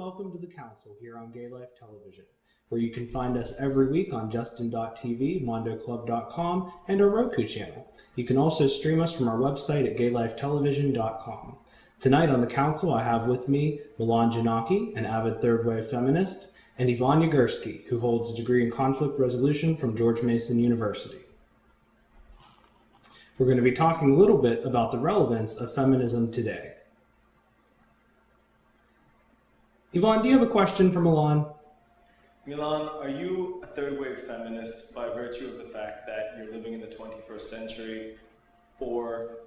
welcome to the Council here on Gay Life Television, where you can find us every week on Justin.tv, MondoClub.com, and our Roku channel. You can also stream us from our website at GayLifeTelevision.com. Tonight on the Council, I have with me Milan Janaki, an avid third-wave feminist, and Yvonne Yagursky, who holds a degree in conflict resolution from George Mason University. We're going to be talking a little bit about the relevance of feminism today. Yvonne, do you have a question for Milan? Milan, are you a third-wave feminist by virtue of the fact that you're living in the 21st century, or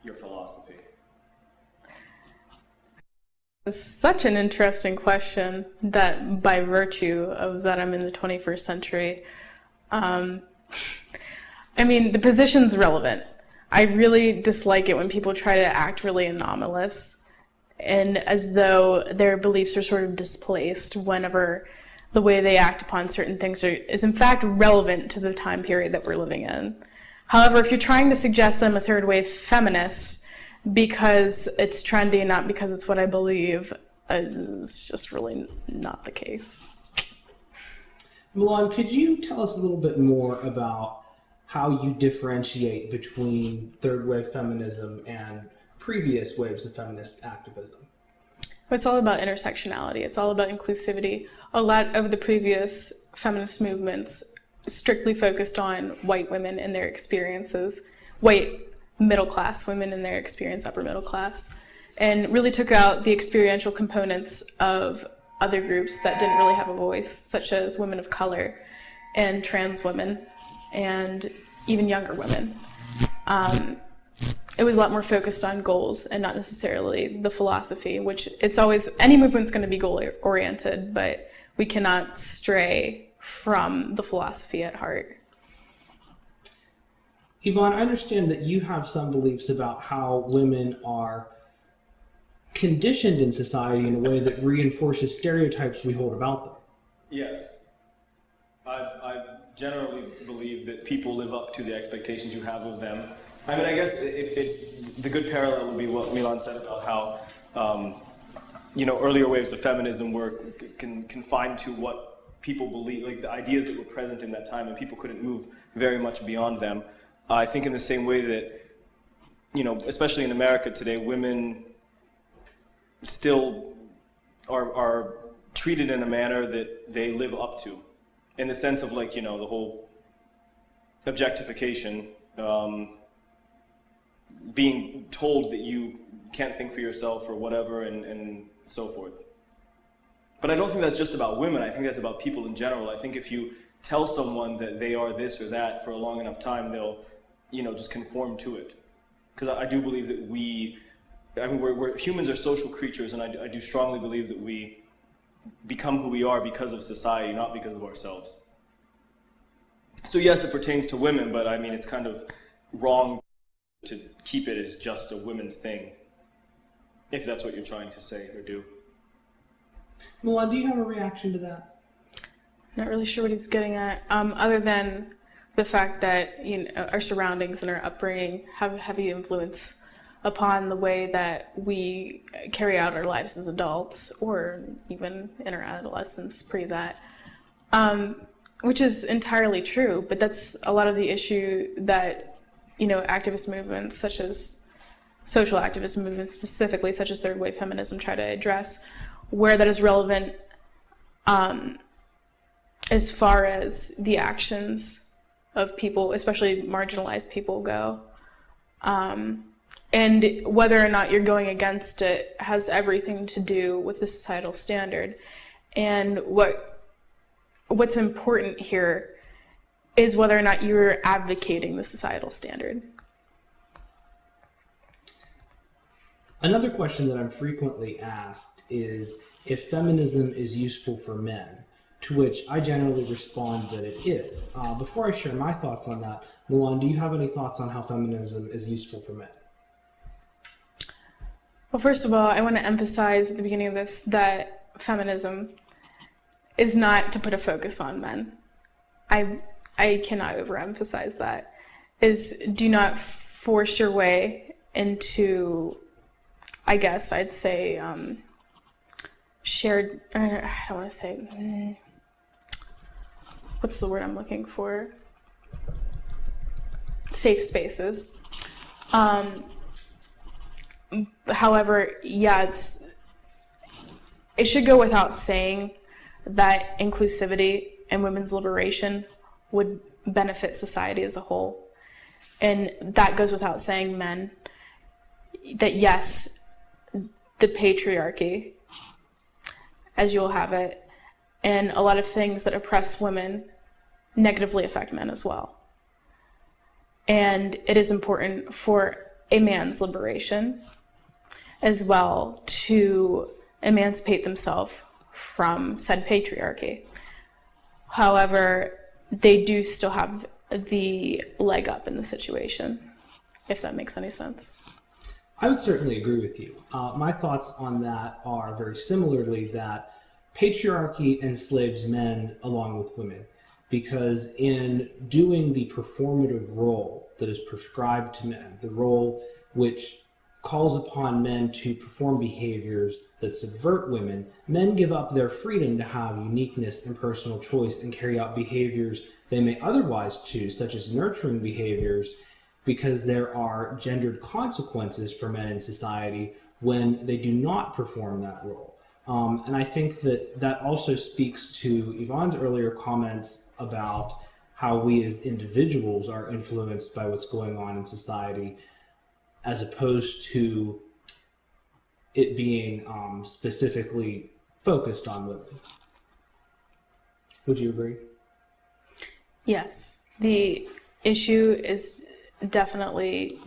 your philosophy? It's such an interesting question that by virtue of that I'm in the 21st century. I mean, the position's relevant. I really dislike it when people try to act really anomalous and as though their beliefs are sort of displaced whenever the way they act upon certain things is in fact relevant to the time period that we're living in. However, if you're trying to suggest that I'm a third wave feminist because it's trendy and not because it's what I believe, it's just really not the case. Milan, could you tell us a little bit more about how you differentiate between third wave feminism and previous waves of feminist activism? It's all about intersectionality. It's all about inclusivity. A lot of the previous feminist movements strictly focused on white women and their experiences, white middle-class women and their experience, upper middle class, and really took out the experiential components of other groups that didn't really have a voice, such as women of color and trans women and even younger women. It was a lot more focused on goals and not necessarily the philosophy, which it's always, any movement's going to be goal-oriented, but we cannot stray from the philosophy at heart. Yvonne, I understand that you have some beliefs about how women are conditioned in society in a way that reinforces stereotypes we hold about them. Yes. I generally believe that people live up to the expectations you have of them. I mean, I guess the good parallel would be what Milan said about how, earlier waves of feminism were confined to what people believe, like the ideas that were present in that time, and people couldn't move very much beyond them. I think in the same way that, especially in America today, women still are treated in a manner that they live up to, in the sense of the whole objectification, being told that you can't think for yourself or whatever and so forth. But I don't think that's just about women. I think that's about people in general. I think if you tell someone that they are this or that for a long enough time, they'll just conform to it. Because I do believe that we're humans are social creatures, and I do strongly believe that we become who we are because of society, not because of ourselves. So yes, it pertains to women, but I mean, it's kind of wrong to keep it as just a women's thing, if that's what you're trying to say or do. Milan, do you have a reaction to that? Not really sure what he's getting at, other than the fact that our surroundings and our upbringing have a heavy influence upon the way that we carry out our lives as adults, or even in our adolescence, pre that, which is entirely true. But that's a lot of the issue that activist movements, such as social activist movements specifically, such as third wave feminism, try to address, where that is relevant as far as the actions of people, especially marginalized people, go. And whether or not you're going against it has everything to do with the societal standard. And what's important here is whether or not you're advocating the societal standard. Another question that I'm frequently asked is if feminism is useful for men, to which I generally respond that it is. Before I share my thoughts on that, Milan, do you have any thoughts on how feminism is useful for men? Well, first of all, I want to emphasize at the beginning of this that feminism is not to put a focus on men. I cannot overemphasize that. Do not force your way into, I guess I'd say, shared, I don't want to say, what's the word I'm looking for? Safe spaces. However, yeah, it should go without saying that inclusivity and women's liberation would benefit society as a whole. And that goes without saying, men, that yes, the patriarchy, as you'll have it, and a lot of things that oppress women negatively affect men as well. And it is important for a man's liberation as well to emancipate themselves from said patriarchy. However, they do still have the leg up in the situation, if that makes any sense. I would certainly agree with you. My thoughts on that are very similarly that patriarchy enslaves men along with women, because in doing the performative role that is prescribed to men, the role which calls upon men to perform behaviors that subvert women, men give up their freedom to have uniqueness and personal choice and carry out behaviors they may otherwise choose, such as nurturing behaviors, because there are gendered consequences for men in society when they do not perform that role. And I think that that also speaks to Yvonne's earlier comments about how we as individuals are influenced by what's going on in society, as opposed to it being specifically focused on women. Would you agree? Yes, the issue is definitely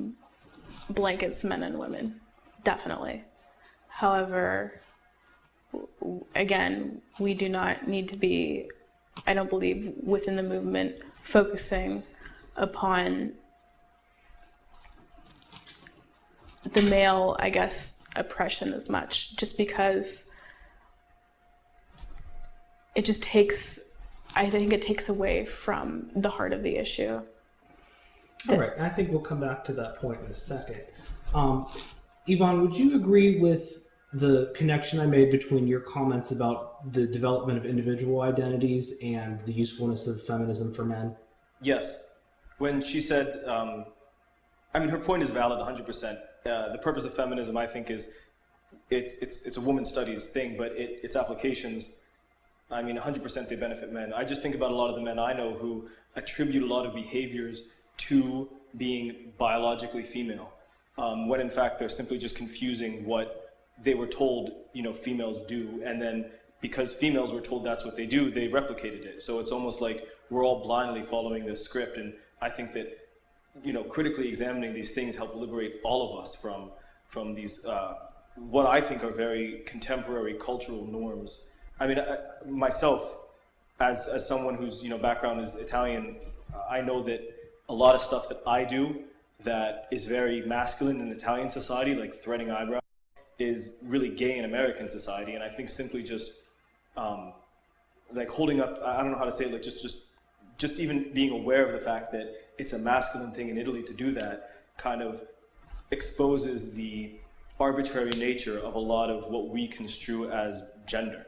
blankets men and women, definitely. However, again, we do not need to be, I don't believe, within the movement focusing upon the male, I guess, oppression as much, just because it just takes, I think it takes away from the heart of the issue. All right, I think we'll come back to that point in a second. Yvonne, would you agree with the connection I made between your comments about the development of individual identities and the usefulness of feminism for men? Yes. When she said, I mean, her point is valid 100%. The purpose of feminism, I think, is it's a women's studies thing, but its applications, I mean, 100% they benefit men. I just think about a lot of the men I know who attribute a lot of behaviors to being biologically female, when in fact they're simply just confusing what they were told, females do, and then because females were told that's what they do, they replicated it. So it's almost like we're all blindly following this script, and I think that critically examining these things help liberate all of us from these what I think are very contemporary cultural norms. I mean, myself, as someone whose background is Italian, I know that a lot of stuff that I do that is very masculine in Italian society, like threading eyebrows, is really gay in American society. And I think simply just like holding up, I don't know how to say it, like just even being aware of the fact that it's a masculine thing in Italy to do that kind of exposes the arbitrary nature of a lot of what we construe as gender.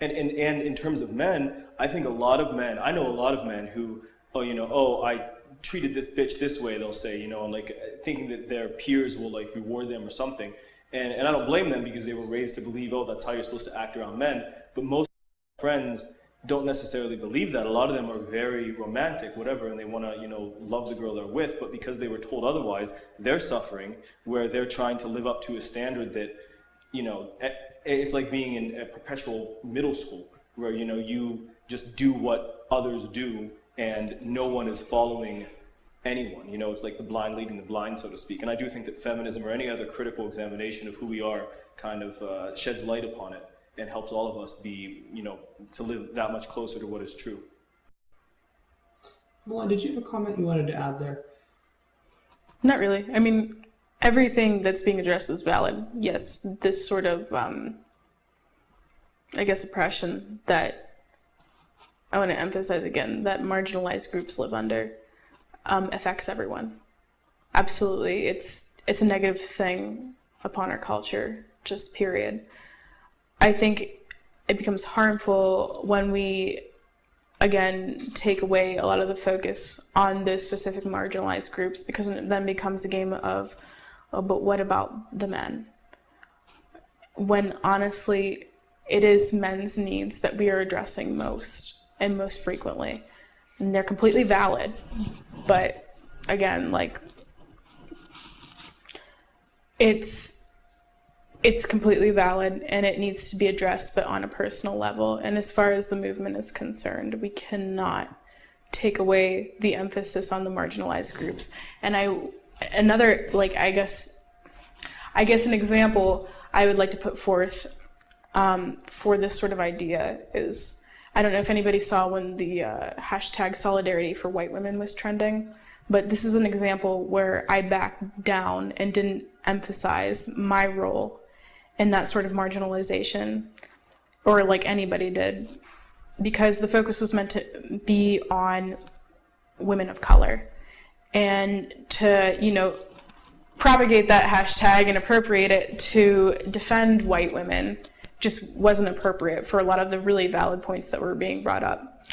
And in terms of men, I think I know a lot of men who, I treated this bitch this way, they'll say, like thinking that their peers will like reward them or something. And I don't blame them because they were raised to believe, that's how you're supposed to act around men. But most friends don't necessarily believe that. A lot of them are very romantic, whatever, and they want to, love the girl they're with, but because they were told otherwise, they're suffering, where they're trying to live up to a standard that, it's like being in a perpetual middle school, where, you just do what others do, and no one is following anyone. It's like the blind leading the blind, so to speak. And I do think that feminism or any other critical examination of who we are kind of sheds light upon it and helps all of us be, to live that much closer to what is true. Milan, did you have a comment you wanted to add there? Not really. I mean, everything that's being addressed is valid. Yes, this sort of, oppression that I want to emphasize again, that marginalized groups live under, affects everyone. Absolutely. It's a negative thing upon our culture, just period. I think it becomes harmful when we, again, take away a lot of the focus on those specific marginalized groups, because it then becomes a game of, oh, but what about the men? When honestly, it is men's needs that we are addressing most and most frequently. And they're completely valid. But again, like, it's completely valid and it needs to be addressed, but on a personal level. And as far as the movement is concerned, we cannot take away the emphasis on the marginalized groups. And another, like, I guess an example I would like to put forth for this sort of idea is, I don't know if anybody saw when the hashtag solidarity for white women was trending, but this is an example where I backed down and didn't emphasize my role in that sort of marginalization, or like anybody did, because the focus was meant to be on women of color. And to, you know, propagate that hashtag and appropriate it to defend white women just wasn't appropriate for a lot of the really valid points that were being brought up.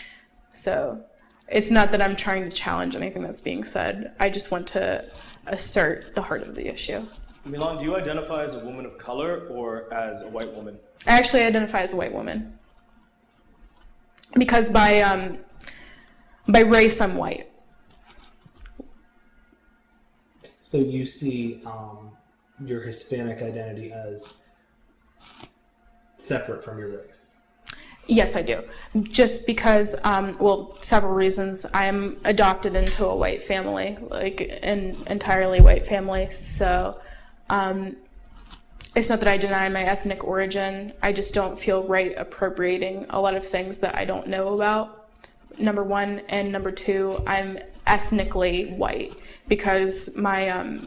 So it's not that I'm trying to challenge anything that's being said. I just want to assert the heart of the issue. Milan, do you identify as a woman of color or as a white woman? I actually identify as a white woman. Because by race, I'm white. So you see your Hispanic identity as separate from your race? Yes, I do. Just because, well, several reasons. I'm adopted into a white family, like an entirely white family. So it's not that I deny my ethnic origin. I just don't feel right appropriating a lot of things that I don't know about, number one. And number two, I'm ethnically white because my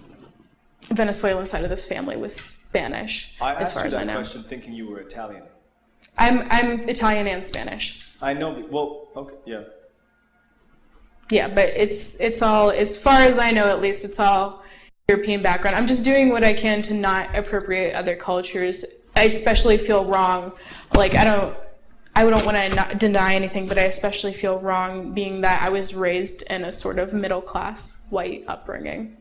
Venezuelan side of the family was Spanish, as far as I know. I asked you that question thinking you were Italian. I'm Italian and Spanish. I know, well, okay, yeah. Yeah, but it's all, as far as I know at least, it's all European background. I'm just doing what I can to not appropriate other cultures. I especially feel wrong, like I don't want to not deny anything, but I especially feel wrong being that I was raised in a sort of middle class white upbringing.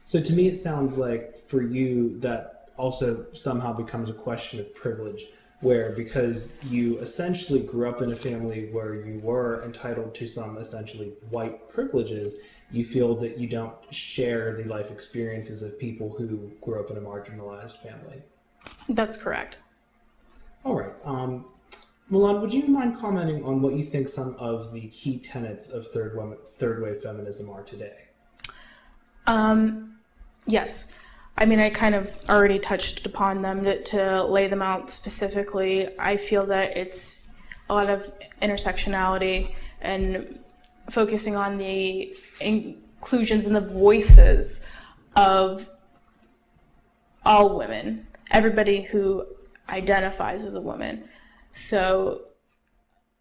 So to me it sounds like for you that also somehow becomes a question of privilege, where because you essentially grew up in a family where you were entitled to some essentially white privileges, you feel that you don't share the life experiences of people who grew up in a marginalized family. That's correct. All right. Milan, would you mind commenting on what you think some of the key tenets of third wave feminism are today? Yes. I mean, I kind of already touched upon them. To lay them out specifically, I feel that it's a lot of intersectionality and focusing on the inclusions and the voices of all women, everybody who identifies as a woman. So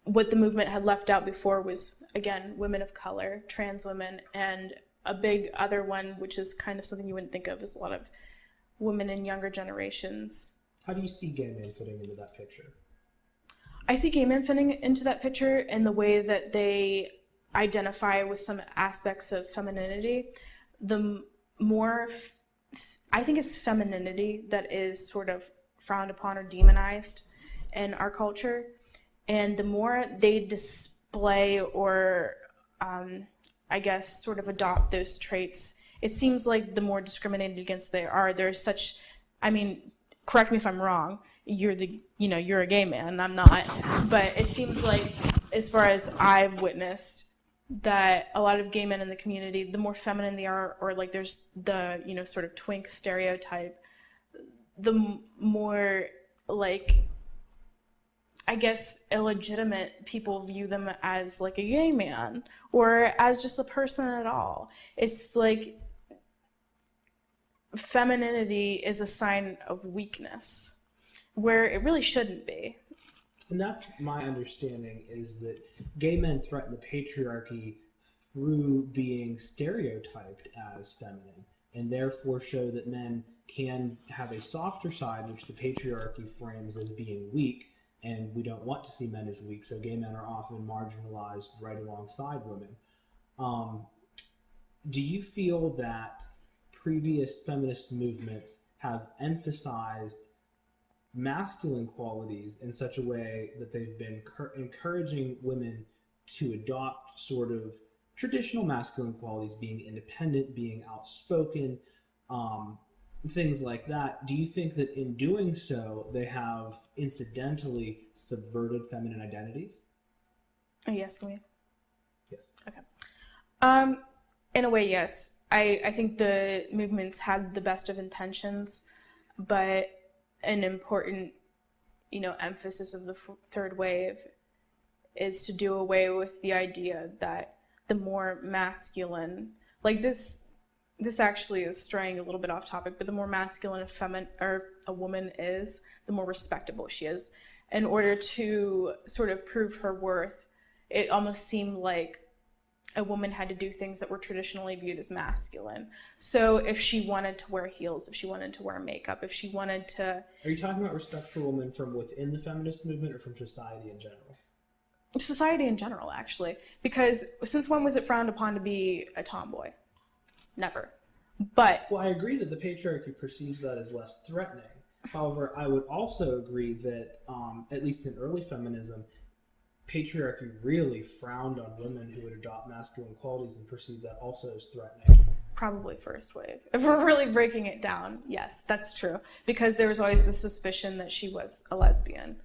what the movement had left out before was, again, women of color, trans women, and a big other one, which is kind of something you wouldn't think of, is a lot of women in younger generations. How do you see gay men fitting into that picture? I see gay men fitting into that picture in the way that they identify with some aspects of femininity. The more, I think it's femininity that is sort of frowned upon or demonized in our culture. And the more they display or, I guess, sort of adopt those traits, it seems like the more discriminated against they are. There's such, I mean, correct me if I'm wrong, you're a gay man, I'm not, but it seems like, as far as I've witnessed, that a lot of gay men in the community, the more feminine they are, or like there's the, sort of twink stereotype, the more, like, I guess, illegitimate people view them as like a gay man or as just a person at all. It's like femininity is a sign of weakness where it really shouldn't be. And that's my understanding, is that gay men threaten the patriarchy through being stereotyped as feminine, and therefore show that men can have a softer side, which the patriarchy frames as being weak, and we don't want to see men as weak, so gay men are often marginalized right alongside women. Do you feel that previous feminist movements have emphasized masculine qualities in such a way that they've been encouraging women to adopt sort of traditional masculine qualities, being independent, being outspoken, things like that? Do you think that in doing so, they have incidentally subverted feminine identities? Are you asking me? Yes. Okay. In a way, yes. I think the movements had the best of intentions, but an important, emphasis of the third wave is to do away with the idea that the more masculine, like this actually is straying a little bit off topic, but the more masculine a woman is, the more respectable she is. In order to sort of prove her worth, it almost seemed like a woman had to do things that were traditionally viewed as masculine. So if she wanted to wear heels, if she wanted to wear makeup, if she wanted to... Are you talking about respect for women from within the feminist movement or from society in general? Society in general, actually. Because since when was it frowned upon to be a tomboy? Never. But... Well, I agree that the patriarchy perceives that as less threatening. However, I would also agree that, at least in early feminism, patriarchy really frowned on women who would adopt masculine qualities and perceived that also as threatening. Probably first wave. If we're really breaking it down, yes, that's true. Because there was always the suspicion that she was a lesbian.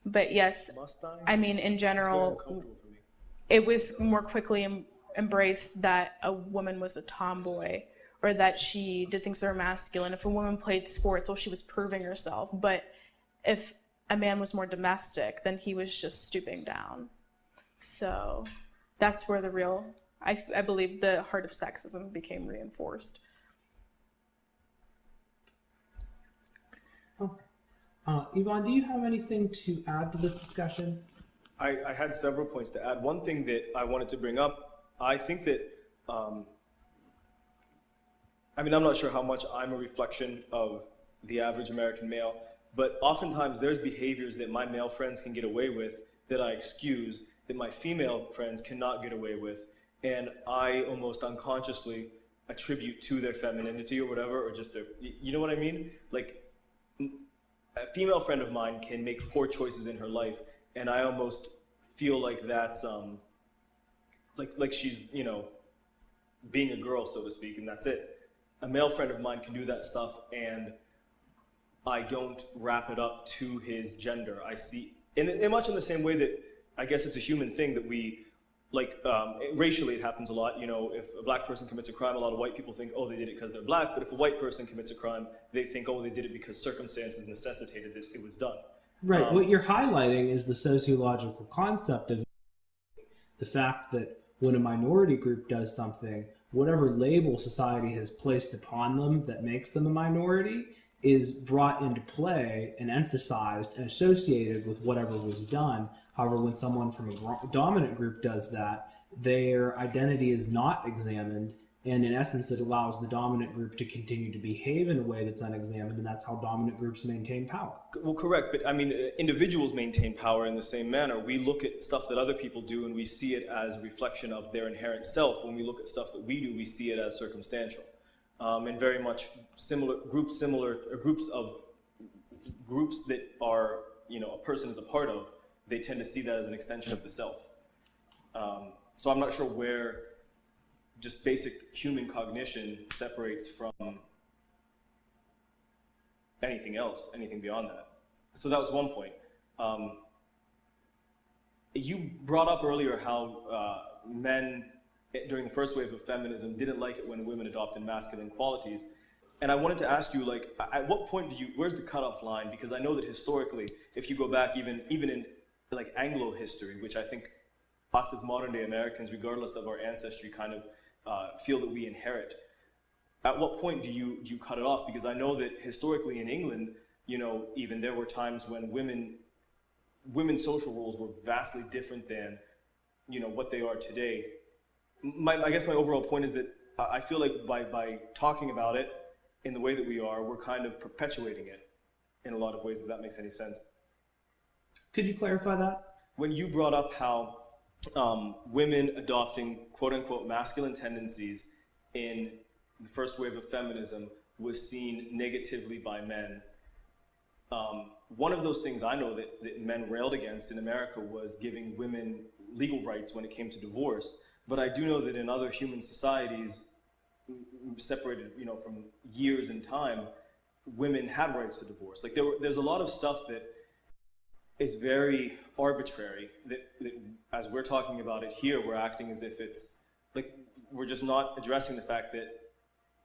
But yes, I mean, in general, it was more quickly embraced that a woman was a tomboy or that she did things that were masculine. If a woman played sports, well, she was proving herself. But if a man was more domestic, then he was just stooping down. So that's where the real, I believe, the heart of sexism became reinforced. Okay. Yvonne, do you have anything to add to this discussion? I had several points to add. One thing that I wanted to bring up, I think that, I'm not sure how much I'm a reflection of the average American male, but oftentimes there's behaviors that my male friends can get away with that I excuse, that my female friends cannot get away with, and I almost unconsciously attribute to their femininity or whatever, or just their, you know what I mean? Like, a female friend of mine can make poor choices in her life, and I almost feel like that's, like she's, being a girl, so to speak, and that's it. A male friend of mine can do that stuff, and I don't wrap it up to his gender. I see, in much in the same way that I guess it's a human thing that we, like, racially it happens a lot. If a black person commits a crime, a lot of white people think, oh, they did it because they're black. But if a white person commits a crime, they think, oh, they did it because circumstances necessitated that it was done. Right. What you're highlighting is the sociological concept of the fact that when a minority group does something, whatever label society has placed upon them that makes them a minority is brought into play and emphasized and associated with whatever was done. However, when someone from a dominant group does that, their identity is not examined, and in essence, it allows the dominant group to continue to behave in a way that's unexamined, and that's how dominant groups maintain power. Well, correct, but individuals maintain power in the same manner. We look at stuff that other people do, and we see it as a reflection of their inherent self. When we look at stuff that we do, we see it as circumstantial. And very much groups that are, a person is a part of, they tend to see that as an extension of the self. So I'm not sure where just basic human cognition separates from anything else, anything beyond that. So that was one point. You brought up earlier how men during the first wave of feminism didn't like it when women adopted masculine qualities. And I wanted to ask you, like, at what point where's the cutoff line? Because I know that historically, if you go back even in like Anglo history, which I think us as modern day Americans, regardless of our ancestry, kind of feel that we inherit. At what point do you cut it off? Because I know that historically in England, even there were times when women's social roles were vastly different than, what they are today. I guess my overall point is that I feel like by talking about it in the way that we are, we're kind of perpetuating it. in a lot of ways, if that makes any sense. Could you clarify that? When you brought up how women adopting quote-unquote masculine tendencies in the first wave of feminism was seen negatively by men, one of those things I know that men railed against in America was giving women legal rights when it came to divorce. But I do know that in other human societies, separated, from years in time, women had rights to divorce. Like there's a lot of stuff that is very arbitrary that as we're talking about it here, we're acting as if it's like we're just not addressing the fact that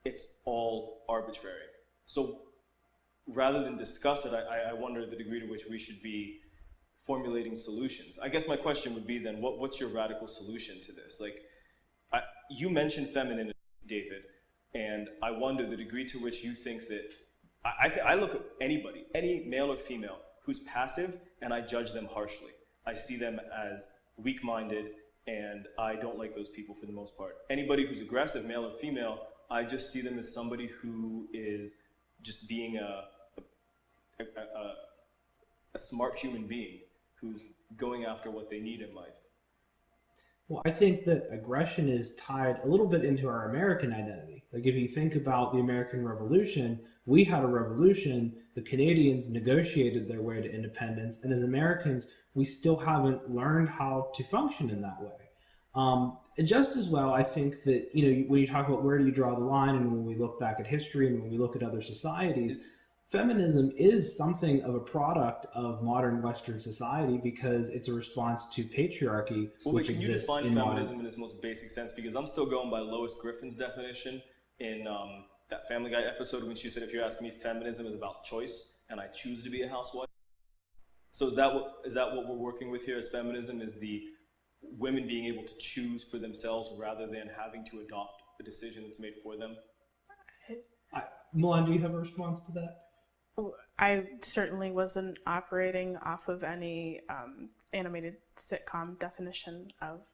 it's all arbitrary. So rather than discuss it, I wonder the degree to which we should be formulating solutions. I guess my question would be then, what's your radical solution to this? Like, you mentioned femininity, David, and I wonder the degree to which you think that, I look at anybody, any male or female, who's passive, and I judge them harshly. I see them as weak-minded, and I don't like those people for the most part. Anybody who's aggressive, male or female, I just see them as somebody who is just being a smart human being who's going after what they need in life. Well, I think that aggression is tied a little bit into our American identity. Like if you think about the American Revolution, we had a revolution, the Canadians negotiated their way to independence, and as Americans, we still haven't learned how to function in that way. Just as well, I think that, when you talk about where do you draw the line, and when we look back at history and when we look at other societies, feminism is something of a product of modern Western society because it's a response to patriarchy, which can you exists define in feminism in its most basic sense? Because I'm still going by Lois Griffin's definition in that Family Guy episode when she said, if you're asking me, feminism is about choice, and I choose to be a housewife. So is that what we're working with here as feminism, is the women being able to choose for themselves rather than having to adopt a decision that's made for them? Milan, do you have a response to that? I certainly wasn't operating off of any animated sitcom definition of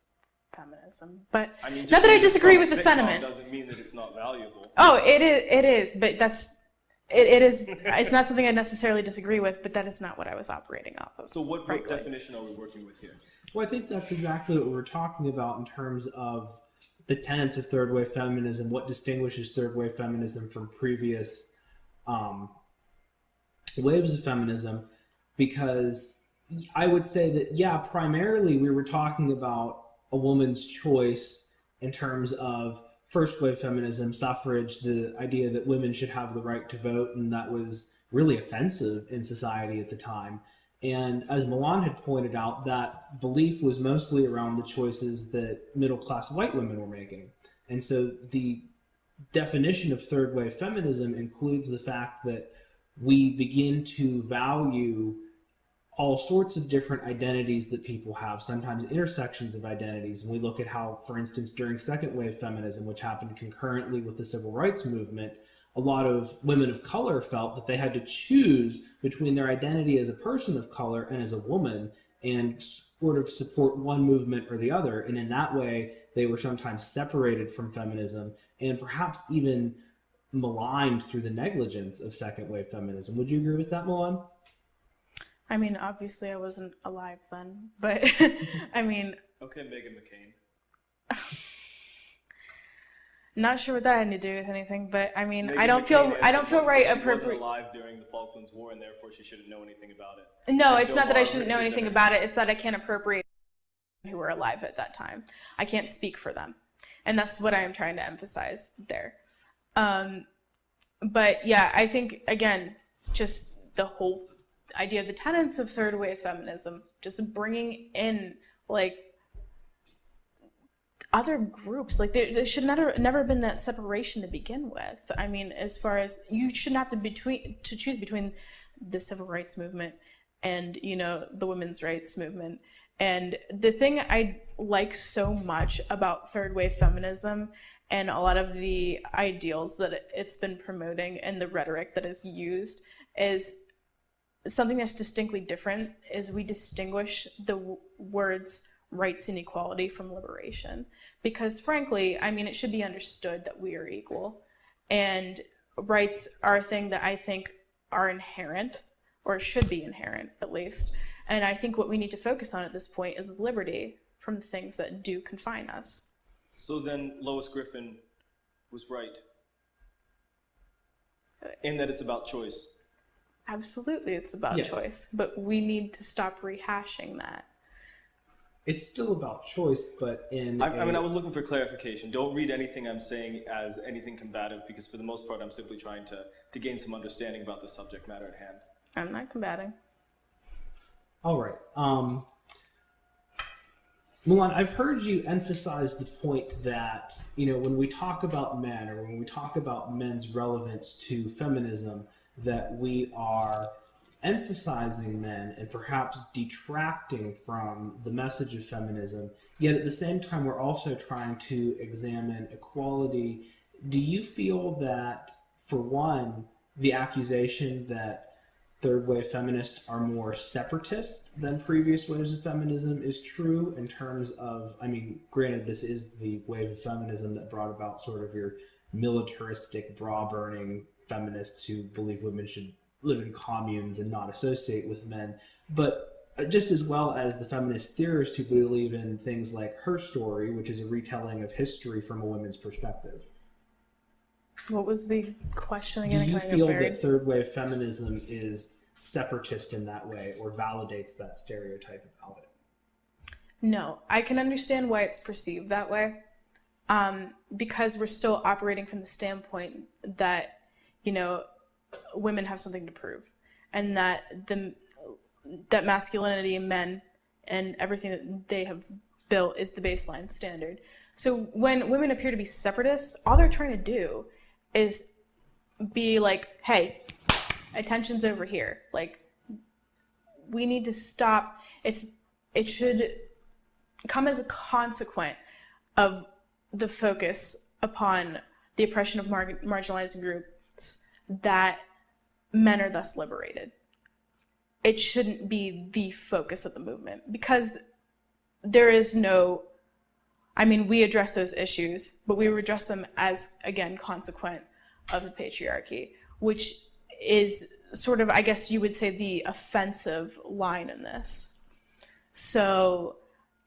feminism, but not that I disagree with the sentiment. Doesn't mean that it's not valuable. Oh, it is, but it is. It's not something I necessarily disagree with, but that is not what I was operating off of. So what definition are we working with here? Well, I think that's exactly what we're talking about in terms of the tenets of third wave feminism. What distinguishes third wave feminism from previous waves of feminism, because I would say that, primarily we were talking about a woman's choice in terms of first wave feminism, suffrage, the idea that women should have the right to vote, and that was really offensive in society at the time. And as Milan had pointed out, that belief was mostly around the choices that middle-class white women were making. And so the definition of third wave feminism includes the fact that we begin to value all sorts of different identities that people have, sometimes intersections of identities. And we look at how, for instance, during second wave feminism, which happened concurrently with the civil rights movement, a lot of women of color felt that they had to choose between their identity as a person of color and as a woman and sort of support one movement or the other. And in that way, they were sometimes separated from feminism and perhaps even maligned through the negligence of second wave feminism. Would you agree with that, Milan? I mean, obviously I wasn't alive then, but I mean... Okay, Meghan McCain. Not sure what that had to do with anything, but I mean, Meghan I don't feel right She appropriate. wasn't alive during the Falklands War, and therefore she shouldn't know anything about it. No, it's not that I shouldn't know anything about it. It's that I can't appropriate who were alive at that time. I can't speak for them, and that's what I am trying to emphasize there. But yeah, I think again, just the whole idea of the tenets of third wave feminism, just bringing in like other groups, like there should never been that separation to begin with. I mean, as far as you shouldn't have to choose between the civil rights movement and the women's rights movement. And the thing I like so much about third wave feminism and a lot of the ideals that it's been promoting and the rhetoric that is used is something that's distinctly different. Is we distinguish the words rights and equality from liberation, because frankly, I mean, it should be understood that we are equal, and rights are a thing that I think are inherent, or should be inherent at least. And I think what we need to focus on at this point is liberty from the things that do confine us. So then Lois Griffin was right in that it's about choice. Absolutely, it's about Yes. choice, but we need to stop rehashing that. It's still about choice, but I was looking for clarification. Don't read anything I'm saying as anything combative, because for the most part, I'm simply trying to gain some understanding about the subject matter at hand. I'm not combating. All right. Milan, I've heard you emphasize the point that, when we talk about men, or when we talk about men's relevance to feminism, that we are emphasizing men and perhaps detracting from the message of feminism, yet at the same time we're also trying to examine equality. Do you feel that, for one, the accusation that third wave feminists are more separatist than previous waves of feminism is true, in terms of, granted, this is the wave of feminism that brought about sort of your militaristic, bra-burning feminists who believe women should live in communes and not associate with men, but just as well as the feminist theorists who believe in things like Her Story, which is a retelling of history from a women's perspective. What was the question again? Do you feel that third wave feminism is separatist in that way, or validates that stereotype about it? No, I can understand why it's perceived that way, because we're still operating from the standpoint that, women have something to prove, and that that masculinity in men and everything that they have built is the baseline standard. So when women appear to be separatists, all they're trying to do is be like, hey, attention's over here. Like, we need to stop. It should come as a consequence of the focus upon the oppression of marginalized groups that men are thus liberated. It shouldn't be the focus of the movement, because there is no, we address those issues, but we address them as, again, consequent of the patriarchy, which is sort of, I guess you would say, the offensive line in this. So,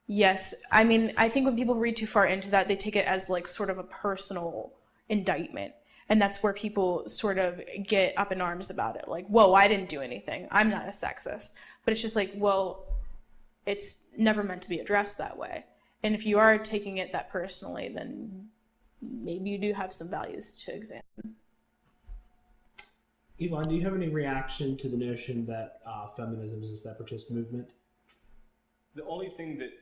yes, I think when people read too far into that, they take it as like sort of a personal indictment. And that's where people sort of get up in arms about it. Like, whoa, I didn't do anything. I'm not a sexist. But it's just like, well, it's never meant to be addressed that way. And if you are taking it that personally, then maybe you do have some values to examine. Yvonne, do you have any reaction to the notion that feminism is a separatist movement? The only thing that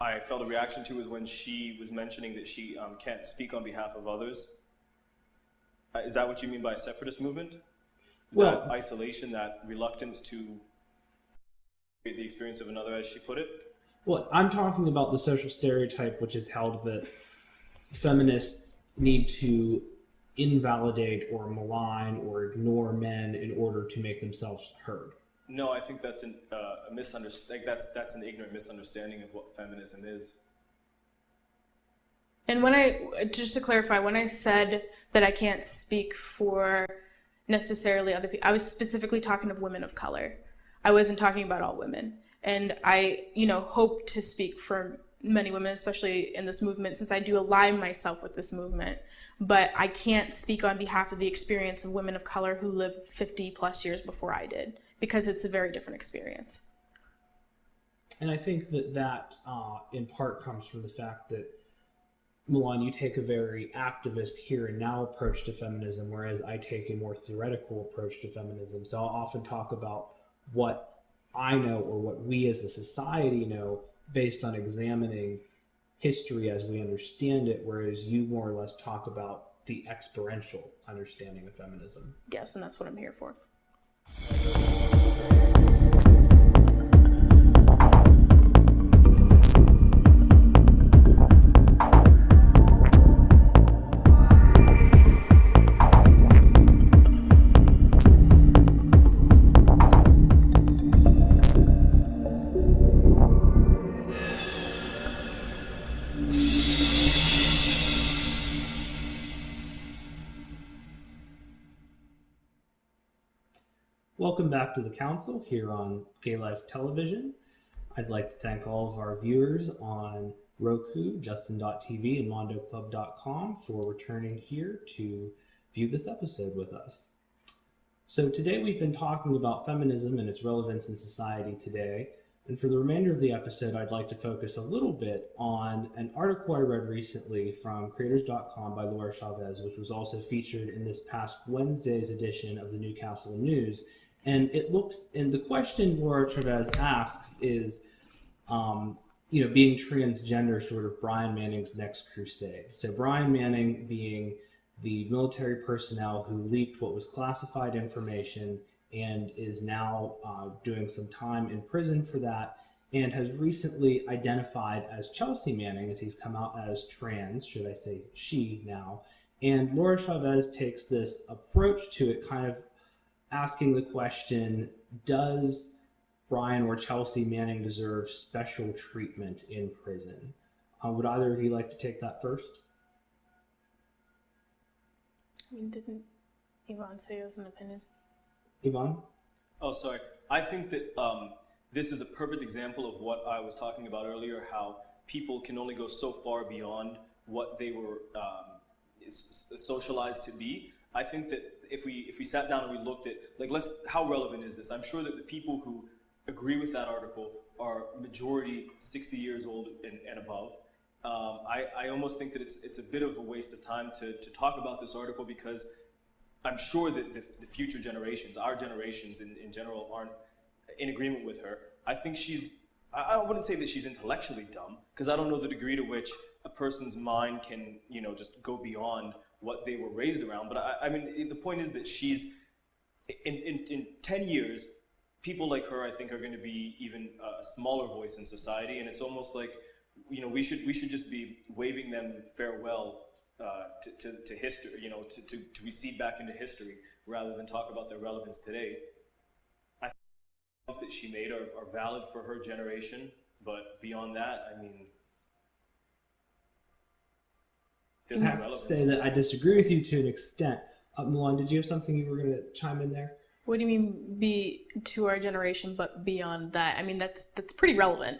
I felt a reaction to was when she was mentioning that she can't speak on behalf of others. Is that what you mean by separatist movement? Is that isolation, that reluctance to create the experience of another, as she put it? Well, I'm talking about the social stereotype which is held that feminists need to invalidate or malign or ignore men in order to make themselves heard. No, I think that's a misunderstanding. That's an ignorant misunderstanding of what feminism is. And just to clarify, when I said that I can't speak for necessarily other people, I was specifically talking of women of color. I wasn't talking about all women. And I, hope to speak for many women, especially in this movement, since I do align myself with this movement. But I can't speak on behalf of the experience of women of color who lived 50 plus years before I did, because it's a very different experience. And I think that in part comes from the fact that, Milan, you take a very activist here and now approach to feminism, whereas I take a more theoretical approach to feminism. So I'll often talk about what I know, or what we as a society know, based on examining history as we understand it, whereas you more or less talk about the experiential understanding of feminism. Yes, and that's what I'm here for. Welcome back to the council here on Gay Life Television. I'd like to thank all of our viewers on Roku, Justin.tv, and MondoClub.com for returning here to view this episode with us. So today we've been talking about feminism and its relevance in society today. And for the remainder of the episode, I'd like to focus a little bit on an article I read recently from Creators.com by Laura Chavez, which was also featured in this past Wednesday's edition of the Newcastle News. And the question Laura Chavez asks is, being transgender sort of Brian Manning's next crusade. So Brian Manning being the military personnel who leaked what was classified information and is now doing some time in prison for that, and has recently identified as Chelsea Manning, as he's come out as trans, should I say she now. And Laura Chavez takes this approach to it, kind of asking the question, does Brian or Chelsea Manning deserve special treatment in prison? Would either of you like to take that first? Didn't Yvonne say it was an opinion? Yvonne? Oh, sorry. I think that this is a perfect example of what I was talking about earlier, how people can only go so far beyond what they were socialized to be. I think that if we sat down and we looked at, how relevant is this? I'm sure that the people who agree with that article are majority 60 years old and above. I almost think that it's a bit of a waste of time to talk about this article, because I'm sure that the future generations, our generations in general, aren't in agreement with her. I think I wouldn't say that she's intellectually dumb, because I don't know the degree to which a person's mind can, just go beyond what they were raised around. But I mean, the point is that she's, in 10 years, people like her, I think, are going to be even a smaller voice in society. And it's almost like, we should just be waving them farewell to history, to recede back into history, rather than talk about their relevance today. I think the points that she made are valid for her generation, but beyond that, I mean, there's I no have relevance. to say that I disagree with you to an extent. Milan, did you have something you were going to chime in there? What do you mean be to our generation, but beyond that? I mean, that's pretty relevant.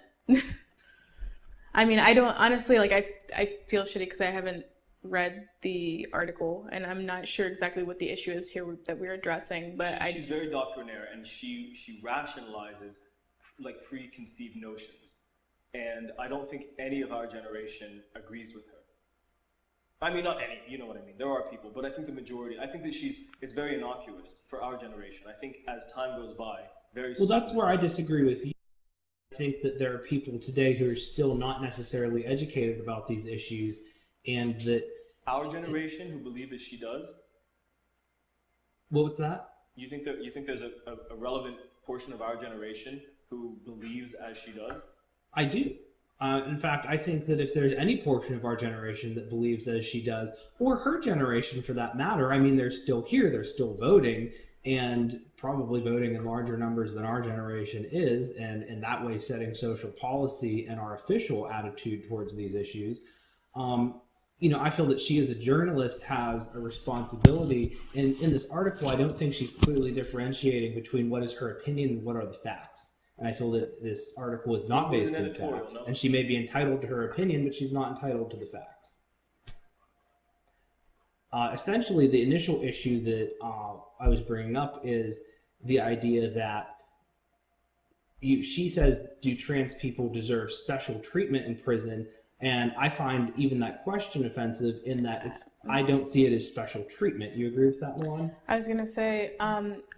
I mean, I don't, honestly, I feel shitty because I haven't read the article, and I'm not sure exactly what the issue is here that we're addressing, but she's very doctrinaire, and she rationalizes preconceived notions, and I don't think any of our generation agrees with her. I mean, not any, you know what I mean. There are people, but I think the majority, I think that it's very innocuous for our generation. I think as time goes by, very soon. Well, that's where I disagree with you. I think that there are people today who are still not necessarily educated about these issues, and that our generation who believe as she does. What was that? You think there's a relevant portion of our generation who believes as she does? I do. In fact, I think that if there's any portion of our generation that believes as she does, or her generation for that matter, I mean, they're still here, they're still voting, and probably voting in larger numbers than our generation is, and in that way setting social policy and our official attitude towards these issues. I feel that she as a journalist has a responsibility. And in this article, I don't think she's clearly differentiating between what is her opinion and what are the facts. And I feel that this article is not based in facts. No? And she may be entitled to her opinion, but she's not entitled to the facts. Essentially, the initial issue that I was bringing up is the idea that she says, do trans people deserve special treatment in prison? And I find even that question offensive in that I don't see it as special treatment. You agree with that, Milan? I was going to say,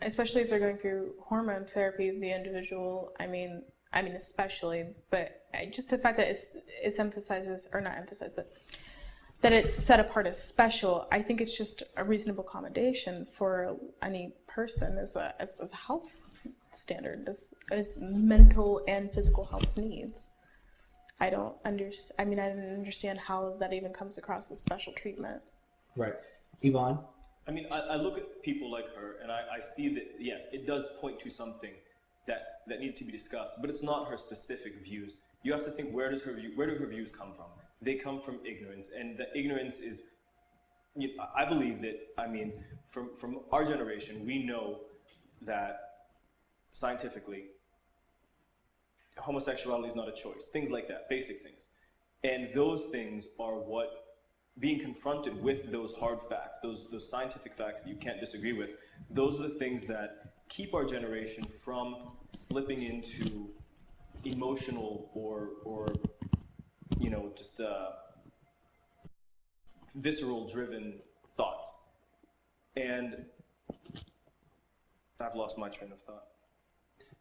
especially if they're going through hormone therapy, the individual, I mean especially, but just the fact that it's emphasizes, or not emphasized, but that it's set apart as special, I think it's just a reasonable accommodation for any person as a health standard, as mental and physical health needs. I didn't understand how that even comes across as special treatment. Right. Yvonne? I mean, I look at people like her, and I see that, yes, it does point to something that needs to be discussed, but it's not her specific views. You have to think, where do her views come from? They come from ignorance, and the ignorance is, I believe that, from our generation, we know that scientifically, homosexuality is not a choice, things like that, basic things. And those things are what, being confronted with those hard facts, those scientific facts that you can't disagree with, those are the things that keep our generation from slipping into emotional or just visceral driven thoughts. And I've lost my train of thought.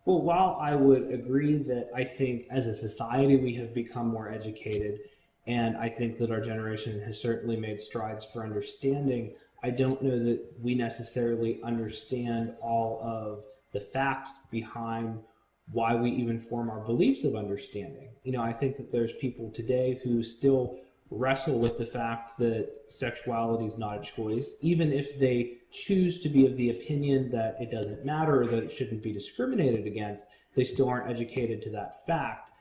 Well, while I would agree that I think as a society we have become more educated, and I think that our generation has certainly made strides for understanding, I don't know that we necessarily understand all of the facts behind why we even form our beliefs of understanding. I think that there's people today who still wrestle with the fact that sexuality is not a choice, even if they choose to be of the opinion that it doesn't matter or that it shouldn't be discriminated against, they still aren't educated to that fact.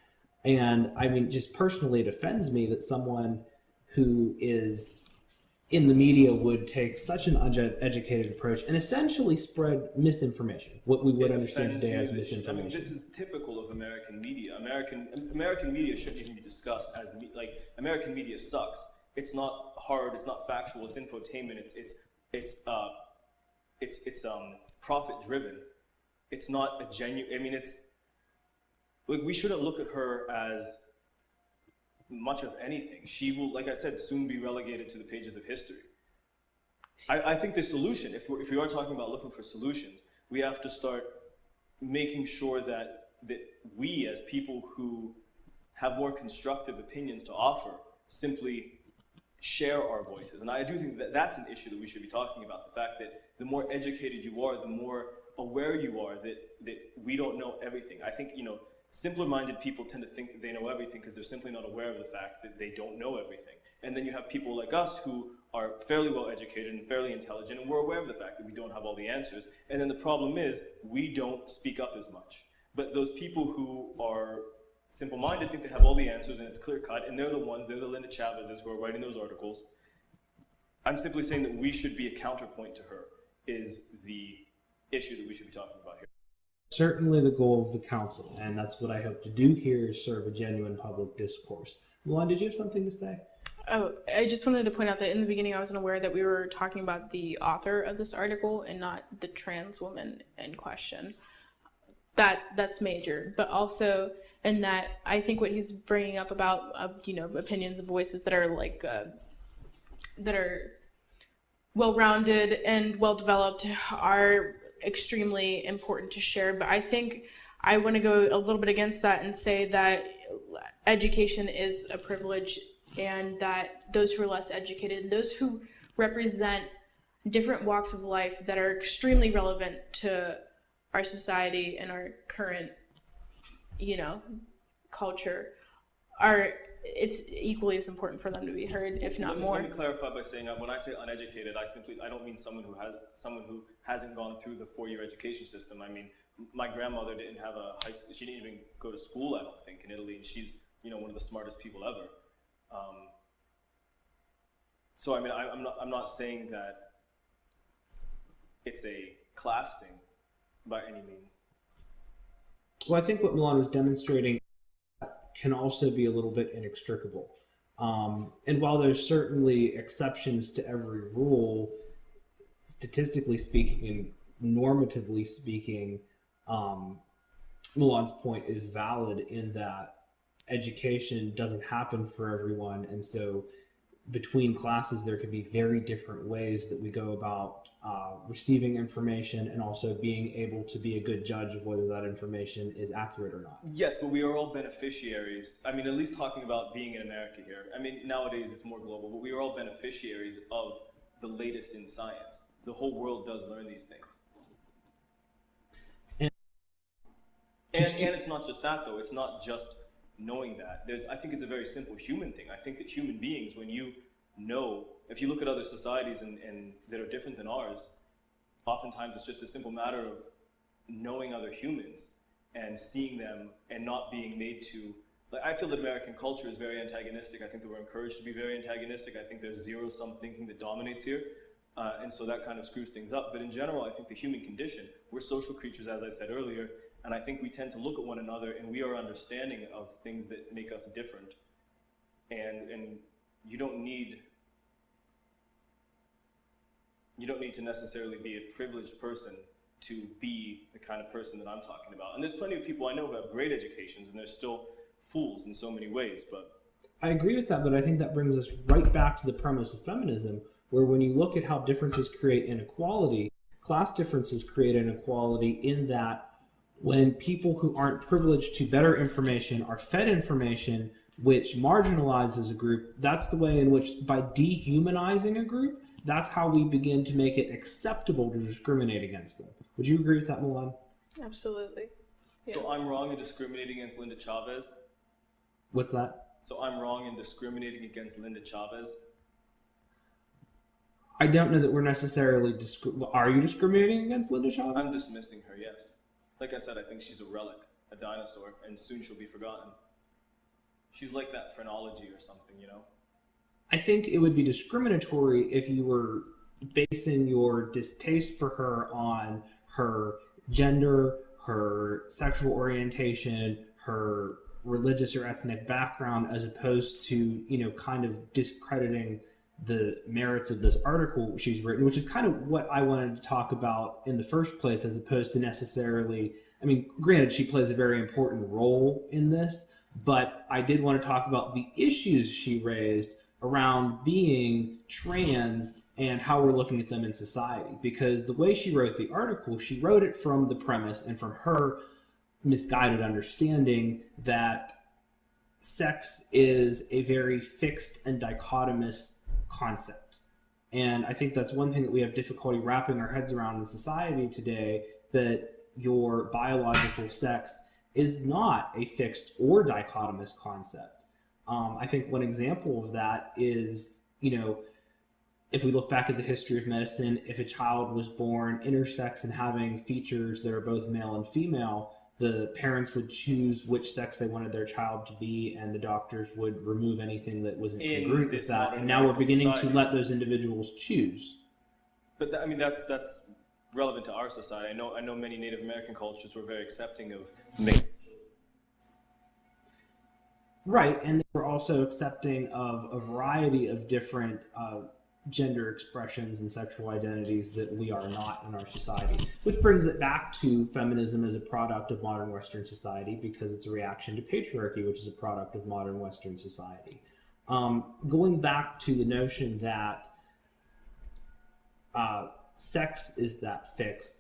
And I mean, just personally, it offends me that someone who is in the media would take such an uneducated approach and essentially spread misinformation, what we would understand today as misinformation. I mean, this is typical of American media. American media shouldn't even be discussed as American media sucks. It's not hard. It's not factual. It's infotainment. It's profit driven. It's not a genuine. I mean, we shouldn't look at her as much of anything. She will, like I said, soon be relegated to the pages of history. I think the solution, if we are talking about looking for solutions, we have to start making sure that we, as people who have more constructive opinions to offer, simply share our voices. And I do think that that's an issue that we should be talking about, the fact that the more educated you are, the more aware you are that we don't know everything. I think, simpler-minded people tend to think that they know everything because they're simply not aware of the fact that they don't know everything. And then you have people like us who are fairly well-educated and fairly intelligent, and we're aware of the fact that we don't have all the answers. And then the problem is, we don't speak up as much. But those people who are simple-minded think they have all the answers and it's clear-cut, and they're the Linda Chavezes who are writing those articles. I'm simply saying that we should be a counterpoint to her, is the issue that we should be talking about here. Certainly the goal of the council, and that's what I hope to do here, is serve a genuine public discourse. Luan, did you have something to say? Oh, I just wanted to point out that in the beginning I wasn't aware that we were talking about the author of this article and not the trans woman in question. That's major, but also in that I think what he's bringing up about opinions and voices that are that are well-rounded and well-developed are extremely important to share. But I think I want to go a little bit against that and say that education is a privilege, and that those who are less educated, those who represent different walks of life that are extremely relevant to our society and our current culture, it's equally as important for them to be heard, if not more. Let me clarify by saying that when I say uneducated, I don't mean someone who hasn't gone through the 4-year education system. I mean, my grandmother didn't have a high school. She didn't even go to school, I don't think, in Italy, and she's one of the smartest people ever. So I mean, I'm not saying that it's a class thing by any means. Well, I think what Milan was demonstrating can also be a little bit inextricable. And while there's certainly exceptions to every rule, statistically speaking and normatively speaking, Milan's point is valid in that education doesn't happen for everyone. And so between classes, there could be very different ways that we go about receiving information and also being able to be a good judge of whether that information is accurate or not. Yes, but we are all beneficiaries. I mean, at least talking about being in America here. I mean, nowadays it's more global, but we are all beneficiaries of the latest in science. The whole world does learn these things. And it's not just that, though. It's not just knowing that. I think it's a very simple human thing. I think that human beings, when you know, if you look at other societies and that are different than ours, oftentimes it's just a simple matter of knowing other humans and seeing them and not being made to. I feel that American culture is very antagonistic. I think that we're encouraged to be very antagonistic. I think there's zero-sum thinking that dominates here. and so that kind of screws things up. But in general, I think the human condition, we're social creatures, as I said earlier, and I think we tend to look at one another and we are understanding of things that make us different. And you don't need to necessarily be a privileged person to be the kind of person that I'm talking about. And there's plenty of people I know who have great educations and they're still fools in so many ways, but I agree with that, but I think that brings us right back to the premise of feminism, where when you look at how differences create inequality, class differences create inequality in that when people who aren't privileged to better information are fed information which marginalizes a group, that's the way in which, by dehumanizing a group, that's how we begin to make it acceptable to discriminate against them. Would you agree with that, Milan? Absolutely. Yeah. So I'm wrong in discriminating against Linda Chavez? What's that? So I'm wrong in discriminating against Linda Chavez? I don't know that we're necessarily are you discriminating against Linda Chavez? I'm dismissing her, yes. Like I said, I think she's a relic, a dinosaur, and soon she'll be forgotten. She's like that phrenology or something, you know? I think it would be discriminatory if you were basing your distaste for her on her gender, her sexual orientation, her religious or ethnic background, as opposed to, kind of discrediting the merits of this article she's written, which is kind of what I wanted to talk about in the first place, as opposed to necessarily, granted, she plays a very important role in this, but I did want to talk about the issues she raised around being trans and how we're looking at them in society. Because the way she wrote the article, she wrote it from the premise and from her misguided understanding that sex is a very fixed and dichotomous concept. And I think that's one thing that we have difficulty wrapping our heads around in society today, that your biological sex is not a fixed or dichotomous concept. I think one example of that is, if we look back at the history of medicine, if a child was born intersex and having features that are both male and female, the parents would choose which sex they wanted their child to be, and the doctors would remove anything that wasn't congruent with that. And now we're beginning to let those individuals choose. But that's relevant to our society. I know many Native American cultures were very accepting of male. Right, and they were also accepting of a variety of different gender expressions and sexual identities that we are not in our society. Which brings it back to feminism as a product of modern Western society, because it's a reaction to patriarchy, which is a product of modern Western society. Going back to the notion that sex is that fixed,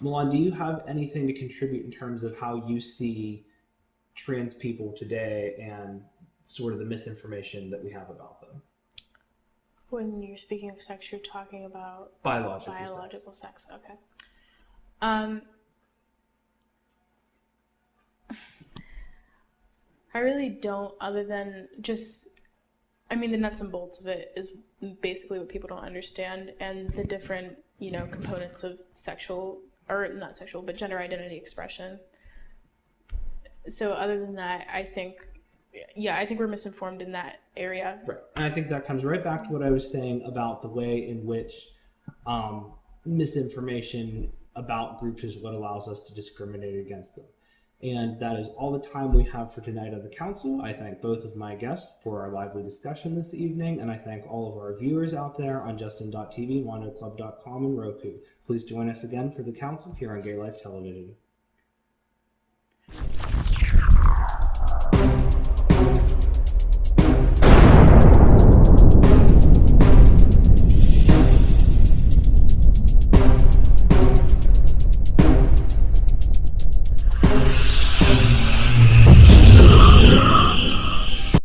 Milan, do you have anything to contribute in terms of how you see trans people today and sort of the misinformation that we have about them? When you're speaking of sex, you're talking about biological sex. Okay. I really don't, other than just, the nuts and bolts of it is basically what people don't understand, and the different, components of sexual, or not sexual, but gender identity expression. So other than that, I think we're misinformed in that area. Right. And I think that comes right back to what I was saying about the way in which misinformation about groups is what allows us to discriminate against them. And that is all the time we have for tonight on the council. I thank both of my guests for our lively discussion this evening, and I thank all of our viewers out there on Justin.tv, WandoClub.com, and Roku. Please join us again for the council here on Gay Life Television.